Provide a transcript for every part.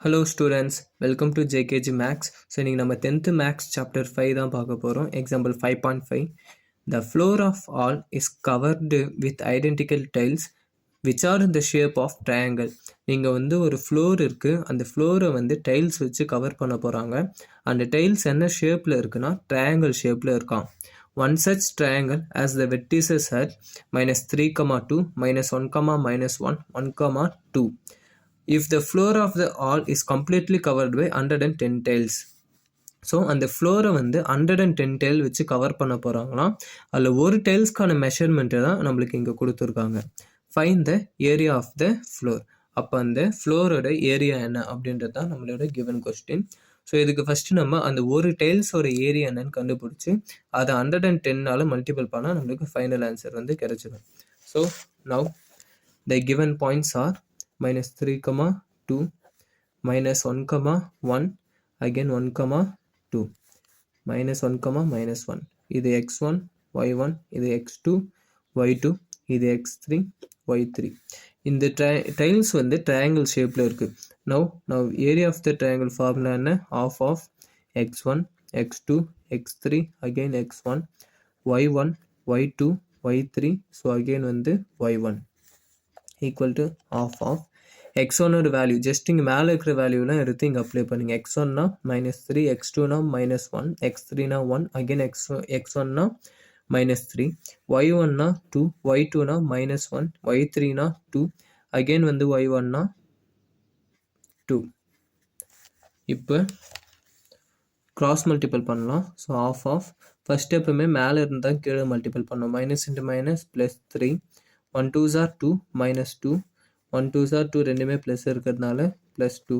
Hello students, welcome to JKG Max. So இன்னைக்கு நம்ம 10th Max chapter 5 தான் பார்க்க போகிறோம். Example 5.5. The floor of all is covered with identical tiles which are in the shape of triangle. நீங்கள் வந்து ஒரு floor இருக்குது, அந்த ஃப்ளோரை வந்து டைல்ஸ் வச்சு கவர் பண்ண போகிறாங்க. அந்த டைல்ஸ் என்ன ஷேப்பில் இருக்குன்னா ட்ரையாங்கிள் ஷேப்பில் இருக்கான். One such triangle as the vertices at -3, 2, -1, -1, 1, 2. If the floor of the all is completely covered by 110 tiles. So அந்த ஃப்ளோரை வந்து 110 டைல் வச்சு கவர் பண்ண போகிறாங்களாம். அதில் ஒரு டைல்ஸ்க்கான மெஷர்மெண்ட்டை தான் நம்மளுக்கு இங்கே கொடுத்துருக்காங்க. Find the area of the floor. அப்போ அந்த ஃப்ளோரோட ஏரியா என்ன அப்படின்றது தான் நம்மளோட கிவன் கொஸ்டின். ஸோ இதுக்கு ஃபஸ்ட்டு நம்ம அந்த ஒரு டைல்ஸோட ஏரியா என்னன்னு கண்டுபிடிச்சி அதை 110ஆல் மல்டிபிள் பண்ணால் நம்மளுக்கு ஃபைனல் ஆன்சர் வந்து கிடைச்சிடும். So now the given points are -3, 2, -1, 1, again 1, 2, -1, -1. இது x1, y1, இது x2, y2, இது x3, y3. இந்த டைல்ஸ் வந்து ட்ரையாங்கிள் ஷேப்பில் இருக்குது. Now area of the triangle formula என்ன? half of x1, x2, x3, again x1, y1, y2, y3, so again வந்து y1 equal to half of x1ஓட value just இங்கே மேலே இருக்கிற வேல்யூலாம் எடுத்து இங்கே அப்ளை பண்ணுங்க. x1னா -3, x2னா -1, x3னா 1, அகெயின் x1னா -3, y1னா 2, y2னா -1, y3னா 2, அகெயின் வந்து y1னா 2. இப்போ கிராஸ் மல்டிபிள் பண்ணலாம். ஸோ half of ஃபஸ்ட் எப்பவுமே மேலே இருந்தால் கீழே மல்டிபிள் பண்ணோம். -, +3, 1 2s are 2, -2, 1 2s are 2, ரெண்டுமே ப்ளஸ் இருக்கிறதுனால +2,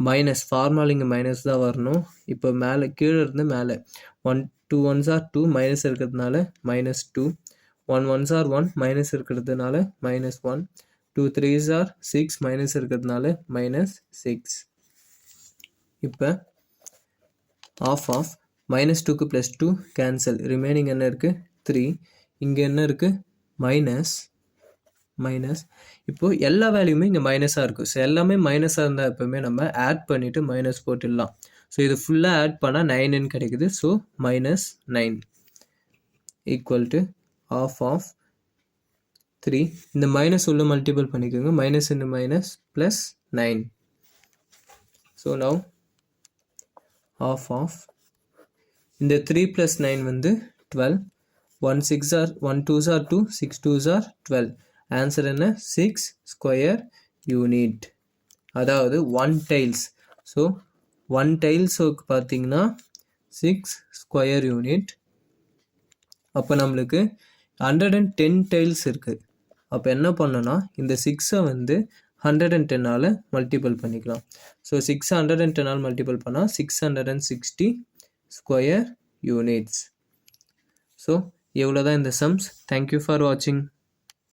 மைனஸ் ஃபார்முலா இங்கே மைனஸ் தான் வரணும். இப்போ மேலே கீழே இருந்து மேலே 1 2 1s are 2, மைனஸ் இருக்கிறதுனால -2, 1 1s are 1, மைனஸ் இருக்கிறதுனால -1, 2 3s are 6, மைனஸ் இருக்கிறதுனால -6. இப்போ half of -2க்கு +2 கேன்சல், ரிமைனிங் என்ன இருக்குது 3. இங்கே என்ன இருக்குது மைனஸ். இப்போது எல்லா வேல்யூமே இங்கே மைனஸாக இருக்குது. ஸோ எல்லாமே மைனஸாக இருந்தால் எப்போவுமே நம்ம ஆட் பண்ணிவிட்டு மைனஸ் போட்டுடலாம். ஸோ இது ஃபுல்லாக ஆட் பண்ணால் 9ன்னு கிடைக்குது. So -9 equal to half of 3. இந்த மைனஸ் உள்ள மல்டிபிள் பண்ணிக்கோங்க. Minus into minus +9. So now half of இந்த 3 + 9 வந்து 12. 1 6 are 1 2s are 2, 6 2s are 12. Answer என்ன? 6 ஸ்கொயர் யூனிட். அதாவது 1 டைல்ஸ். ஸோ 1 டைல்ஸுக்கு பார்த்தீங்கன்னா 6 ஸ்கொயர் யூனிட். அப்போ நம்மளுக்கு 110 டைல்ஸ் இருக்குது. அப்போ என்ன பண்ணோன்னா இந்த 6ஐ வந்து 110ஆல் மல்டிபிள் பண்ணிக்கலாம். ஸோ 6 110ஆல் மல்டிபிள் பண்ணால் 660 ஸ்கொயர் யூனிட்ஸ். ஸோ எவ்வளோ தான் இந்த சம்ஸ். தேங்க்யூ ஃபார் வாட்சிங்.